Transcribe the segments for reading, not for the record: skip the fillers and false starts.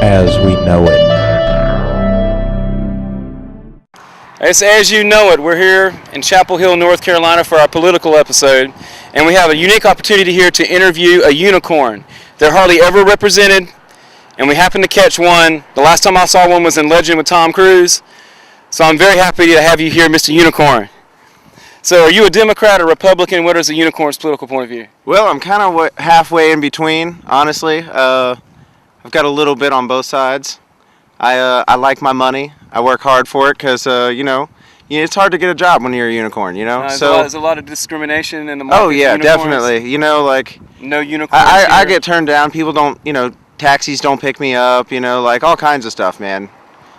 as we know it. It's As You Know It. We're here in Chapel Hill, North Carolina for our political episode, and we have a unique opportunity here to interview a unicorn. They're hardly ever represented, and we happened to catch one. The last time I saw one was in Legend with Tom Cruise, so I'm very happy to have you here, Mr. Unicorn. So are you a Democrat or Republican? What is the unicorn's political point of view? Well, I'm kind of halfway in between, honestly. I've got a little bit on both sides. I like my money. I work hard for it because, it's hard to get a job when you're a unicorn, There's a lot of discrimination in the market. Oh, yeah, definitely. No unicorns I get turned down. People don't, taxis don't pick me up, all kinds of stuff, man.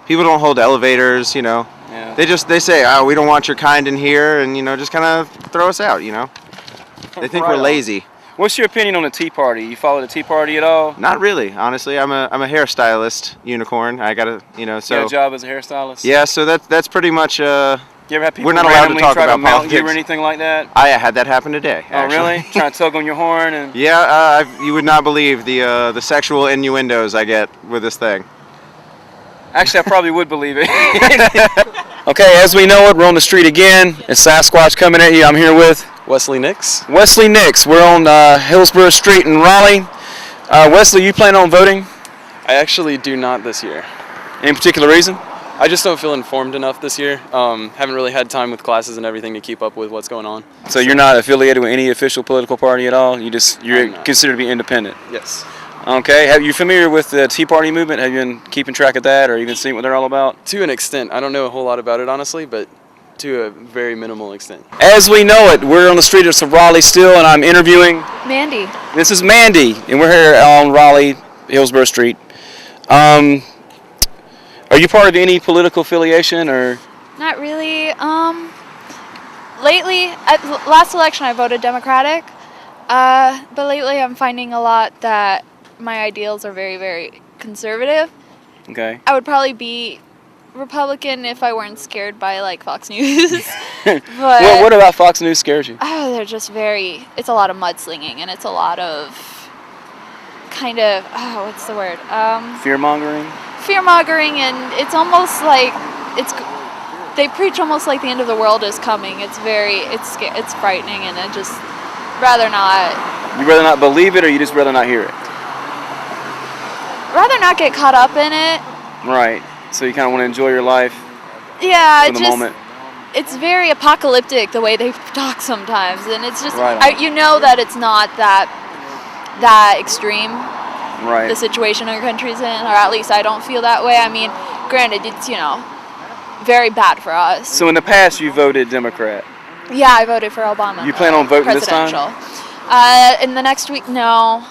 People don't hold elevators, Yeah. They say, oh, we don't want your kind in here, and, just kind of throw us out, They think we're lazy. What's your opinion on the Tea Party? You follow the Tea Party at all? Not really, honestly. I'm a hairstylist, unicorn. I gotta, so. You got a job as a hairstylist? Yeah, so that's pretty much. You ever have people we're not allowed to talk try about to mount politics you or anything like that? I had that happen today. Actually. Oh, really? Trying to tug on your horn and. Yeah, you would not believe the sexual innuendos I get with this thing. Actually, I probably would believe it. Okay, as we know it, we're on the street again. It's Sasquatch coming at you. I'm here with Wesley Nix. Wesley Nix. We're on Hillsborough Street in Raleigh. Wesley, you plan on voting? I actually do not this year. Any particular reason? I just don't feel informed enough this year. Haven't really had time with classes and everything to keep up with what's going on. So you're not affiliated with any official political party at all? You're considered to be independent? Yes. Okay. Have you familiar with the Tea Party movement? Have you been keeping track of that, or you been seeing what they're all about? To an extent. I don't know a whole lot about it, honestly, but to a very minimal extent. As we know it, we're on the street of Raleigh still, and I'm interviewing Mandy. This is Mandy, and we're here on Raleigh, Hillsborough Street. Are you part of any political affiliation, or? Not really. Lately, at last election I voted Democratic, but lately I'm finding a lot that my ideals are very, very conservative. Okay. I would probably be Republican if I weren't scared by Fox News. But what about Fox News scares you? Oh, they're just it's a lot of mudslinging, and it's a lot of what's the word? Fear-mongering? Fear-mongering, and it's almost like they preach almost like the end of the world is coming. It's frightening, and I just rather not. You rather not believe it, or you just rather not hear it? Rather not get caught up in it. Right. So you kind of want to enjoy your life. Yeah, for the moment. It's very apocalyptic the way they talk sometimes, and it's just right that it's not that extreme. Right. The situation our country's in, or at least I don't feel that way. I mean, granted, it's very bad for us. So in the past, you voted Democrat. Yeah, I voted for Obama. You plan on voting this time? In the next week, no.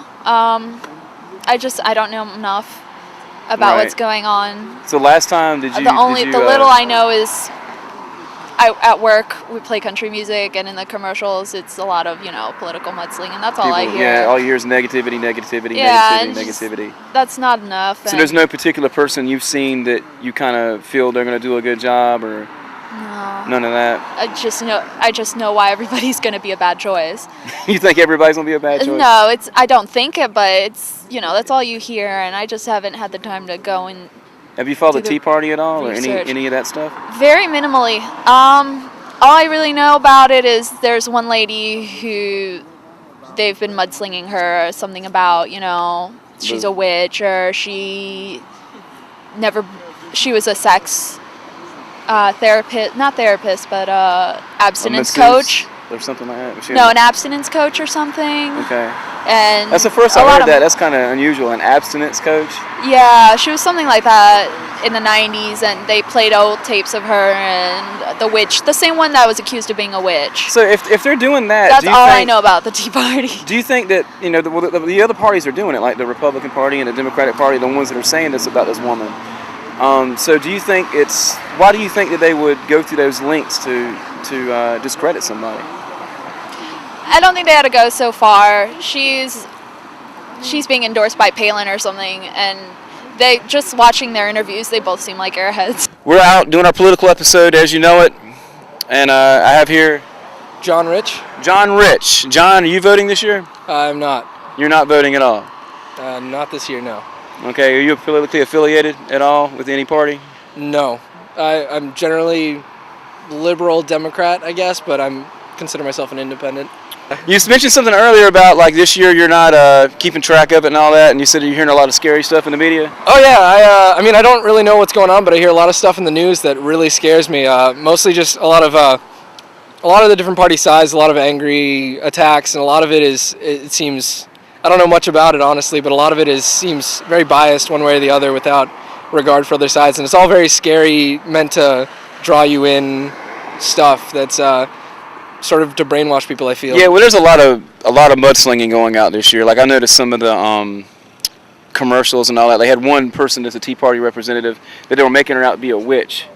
I don't know enough about what's going on. So last time, the little I know is at work we play country music, and in the commercials it's a lot of political mudslinging, and that's all I hear. Yeah, all you hear is negativity. That's not enough. So there's no particular person you've seen that you kind of feel they're going to do a good job, or no, none of that? I just know why everybody's going to be a bad choice. You think everybody's going to be a bad choice? No, I don't think it, but it's that's all you hear, and I just haven't had the time to go and. Have you followed the Tea Party at all, research. Or any of that stuff? Very minimally. All I really know about it is there's one lady who they've been mudslinging her, or something about she's a witch, or she was a sex therapist, not therapist, but abstinence coach. Or something like that. An abstinence coach or something. Okay. And that's the first I heard that. That's kind of unusual, an abstinence coach. Yeah, she was something like that in the 90s, and they played old tapes of her and the witch, the same one that was accused of being a witch. So if they're doing that, that's all I know about the Tea Party. Do you think that the other parties are doing it, like the Republican Party and the Democratic Party, the ones that are saying this about this woman? So do you think why do you think that they would go through those links to discredit somebody? I don't think they had to go so far. She's being endorsed by Palin or something, and they just watching their interviews, they both seem like airheads. We're out doing our political episode, as you know it, and I have here John Rich. John Rich. John, are you voting this year? I'm not. You're not voting at all? Not this year, no. Okay, are you politically affiliated at all with any party? No, I'm generally liberal Democrat, I guess, but I'm consider myself an independent. You mentioned something earlier about like this year you're not keeping track of it and all that, and you said you're hearing a lot of scary stuff in the media. Oh yeah, I mean I don't really know what's going on, but I hear a lot of stuff in the news that really scares me. Mostly just a lot of the different party sides, a lot of angry attacks, and a lot of it seems, I don't know much about it honestly, but a lot of it seems very biased one way or the other without regard for other sides, and it's all very scary, meant to draw you in stuff that's sort of to brainwash people, I feel. Yeah, well, there's a lot of mudslinging going out this year. Like I noticed some of the commercials and all that. They had one person that's a Tea Party representative that they were making her out to be a witch.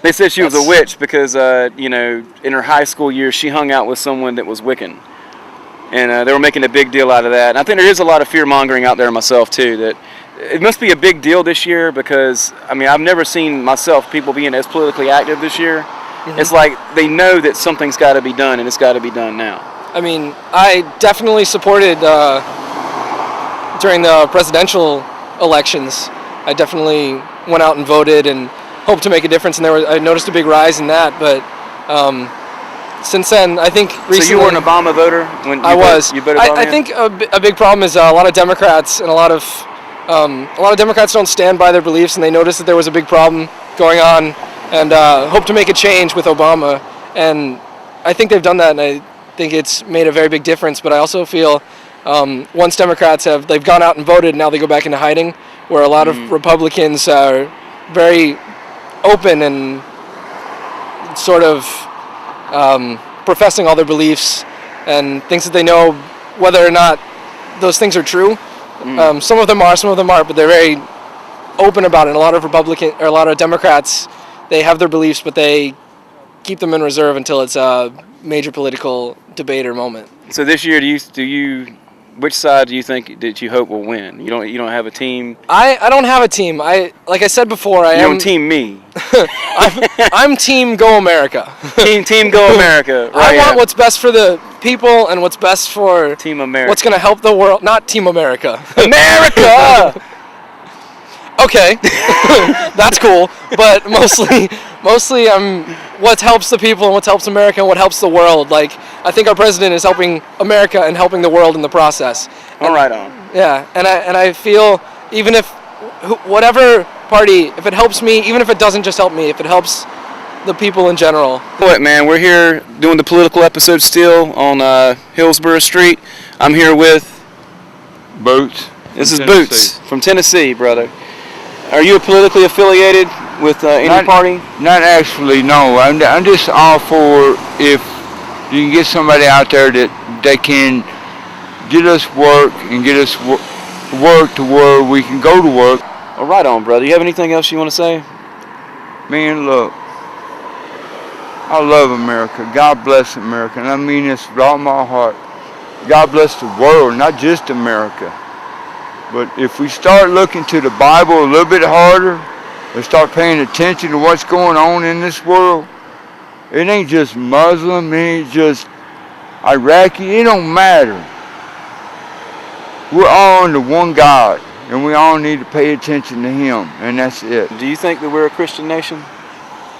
They said she was a witch because in her high school years she hung out with someone that was Wiccan, and they were making a big deal out of that. And I think there is a lot of fear mongering out there myself too. That it must be a big deal this year because I mean I've never seen myself people being as politically active this year. Mm-hmm. It's like they know that something's got to be done, and it's got to be done now. I mean, I definitely supported during the presidential elections. I definitely went out and voted and hoped to make a difference, and I noticed a big rise in that. But since then, I think recently... So you were an Obama voter when I was. You voted Obama? I think a big problem is a lot of Democrats and a lot of Democrats don't stand by their beliefs, and they noticed that there was a big problem going on, and hope to make a change with Obama. And I think they've done that, and I think it's made a very big difference. But I also feel once Democrats they've gone out and voted, now they go back into hiding, where a lot of Republicans are very open and sort of professing all their beliefs and things that they know whether or not those things are true. Some of them are, some of them aren't, but they're very open about it. A lot of Democrats, they have their beliefs, but they keep them in reserve until it's a major political debate or moment. So this year, which side do you think that you hope will win? You don't have a team? I don't have a team. Like I said before, I am team me. I'm Team Go America. Team Go America. Right, I want what's best for the people and what's best for Team America. What's going to help the world. Not Team America. America. Okay, that's cool. But mostly I'm what helps the people and what helps America and what helps the world. Like I think our president is helping America and helping the world in the process. All right on. Yeah, and I feel even if whatever party, if it helps me, even if it doesn't just help me, if it helps the people in general. What man? We're here doing the political episode still on Hillsborough Street. I'm here with Boots. This is Boots from Tennessee, brother. Are you politically affiliated with any party? Not actually, no. I'm just all for if you can get somebody out there that they can get us work and get us work to where we can go to work. Well, right on, brother. You have anything else you want to say? Man, look, I love America. God bless America, and I mean this with all my heart. God bless the world, not just America. But if we start looking to the Bible a little bit harder, and start paying attention to what's going on in this world, it ain't just Muslim, it ain't just Iraqi, it don't matter. We're all under one God, and we all need to pay attention to Him, and that's it. Do you think that we're a Christian nation?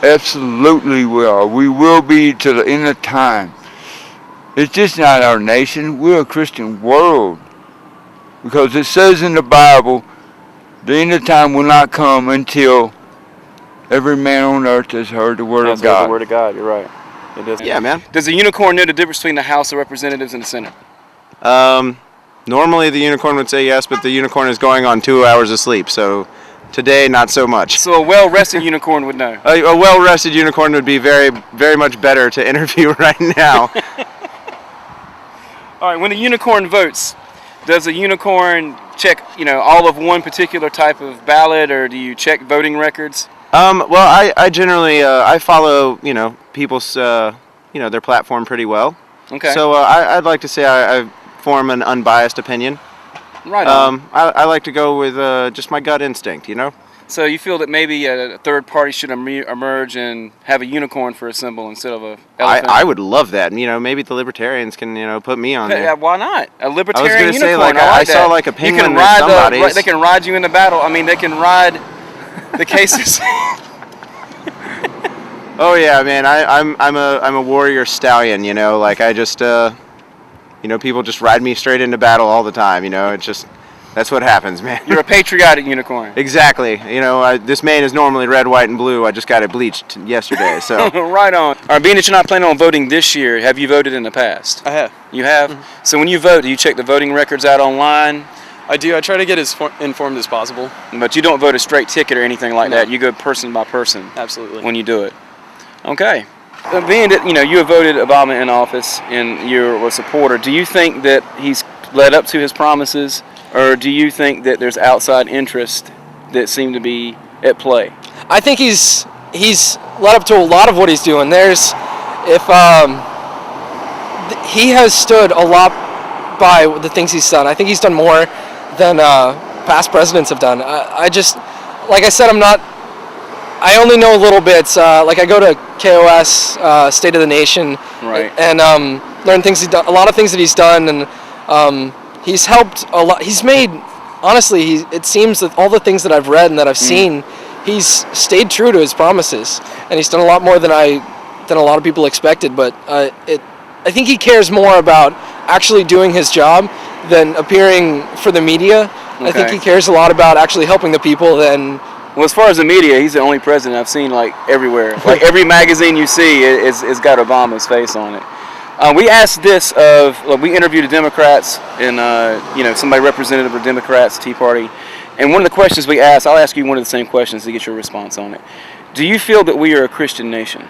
Absolutely we are. We will be to the end of time. It's just not our nation, we're a Christian world. Because it says in the Bible, the end of time will not come until every man on earth has heard the word of God. The word of God, you're right. It does. Yeah, man. Does the unicorn know the difference between the House of Representatives and the Senate? Normally the unicorn would say yes, but the unicorn is going on 2 hours of sleep, so today not so much. So a well-rested unicorn would know. A well-rested unicorn would be very, very much better to interview right now. All right, when the unicorn votes, does a unicorn check, all of one particular type of ballot, or do you check voting records? Well, I generally I follow people's their platform pretty well. Okay. So I'd like to say I form an unbiased opinion. Right on. I like to go with just my gut instinct, you know? So you feel that maybe a third party should emerge and have a unicorn for a symbol instead of a elephant? I would love that. You know, maybe the libertarians can, you know, put me on Yeah, there. why not? A I was libertarian gonna say, unicorn. like, I I saw, that. like, a You penguin can in ride somebody's. they can ride you in the battle. I mean, they can ride the cases. Oh yeah, man. I'm a warrior stallion. You know, like I just you know, people just ride me straight into battle all the time. You know, it's just that's what happens, man. You're a patriotic unicorn. Exactly. You know, this mane is normally red, white, and blue. I just got it bleached yesterday. So Right on. All right, being that you're not planning on voting this year, have you voted in the past? I have. You have? So when you vote, do you check the voting records out online? I do. I try to get as informed as possible. But you don't vote a straight ticket or anything like No. that. You go person by person Absolutely. when you do it. Okay. Being that, you know, you have voted Obama in office and you're a supporter, do you think that he's led up to his promises, or do you think that there's outside interest that seem to be at play? I think he's led up to a lot of what he's doing. He has stood a lot by the things he's done. I think he's done more than past presidents have done. I just, like I said, I only know little bits. Like I go to KOS, State of the Nation, Right. and learn things. A lot of things that he's done, and he's helped a lot. He's made, honestly, it seems that all the things that I've read and that I've seen, he's stayed true to his promises, and he's done a lot more than a lot of people expected. But I think he cares more about actually doing his job than appearing for the media. I think Okay. he cares a lot about actually helping the people than. Well, as far as the media, he's the only president I've seen like everywhere. Like every magazine you see, it's got Obama's face on it. We asked this we interviewed the Democrats and you know, somebody representative of Democrats, Tea Party, and one of the questions we asked, I'll ask you one of the same questions to get your response on it. Do you feel that we are a Christian nation?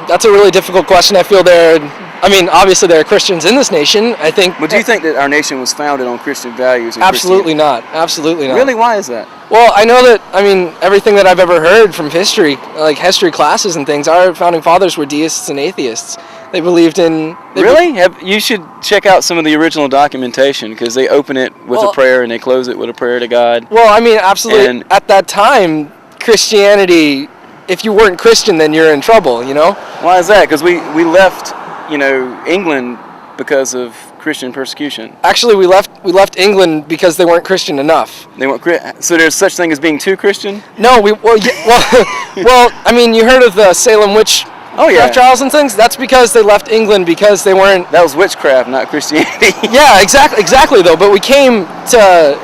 That's a really difficult question. I feel obviously there are Christians in this nation. I think. But do you think that our nation was founded on Christian values? And Absolutely not. Absolutely not. Really? Why is that? Well, I know that. Everything that I've ever heard from history, like history classes and things, our founding fathers were deists and atheists. They believed in. Really? You should check out some of the original documentation because they open it with a prayer and they close it with a prayer to God. Well, absolutely. And- At that time, Christianity. If you weren't Christian, then you're in trouble. You know. Why is that? Because we left, you know, England because of Christian persecution. Actually, we left England because they weren't Christian enough. They weren't so there's such thing as being too Christian? No, you heard of the Salem witch trials and things? That's because they left England because they weren't. That was witchcraft, not Christianity. Yeah, exactly though. But we came to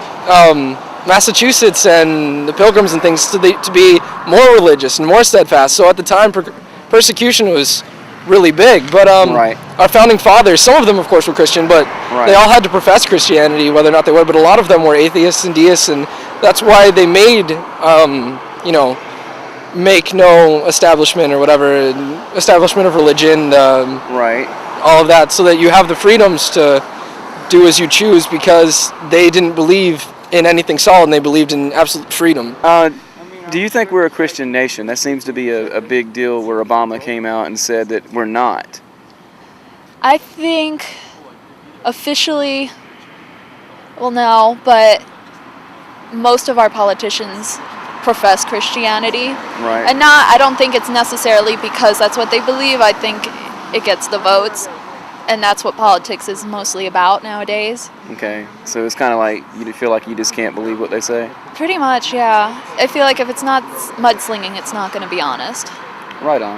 Massachusetts and the Pilgrims and things to be more religious and more steadfast. So at the time, persecution was really big. But Right. our founding fathers, some of them of course were Christian, but Right. they all had to profess Christianity, whether or not they were. But a lot of them were atheists and deists, and that's why they made make no establishment or whatever, establishment of religion, Right. all of that, so that you have the freedoms to do as you choose, because they didn't believe in anything solid and they believed in absolute freedom. Do you think we're a Christian nation? That seems to be a big deal where Obama came out and said that we're not. I think officially, well, no, but most of our politicians profess Christianity. Right. And I don't think it's necessarily because that's what they believe. I think it gets the votes, and that's what politics is mostly about nowadays. Okay. So it's kind of like you feel like you just can't believe what they say? Pretty much, yeah. I feel like if it's not mudslinging, it's not going to be honest. Right on.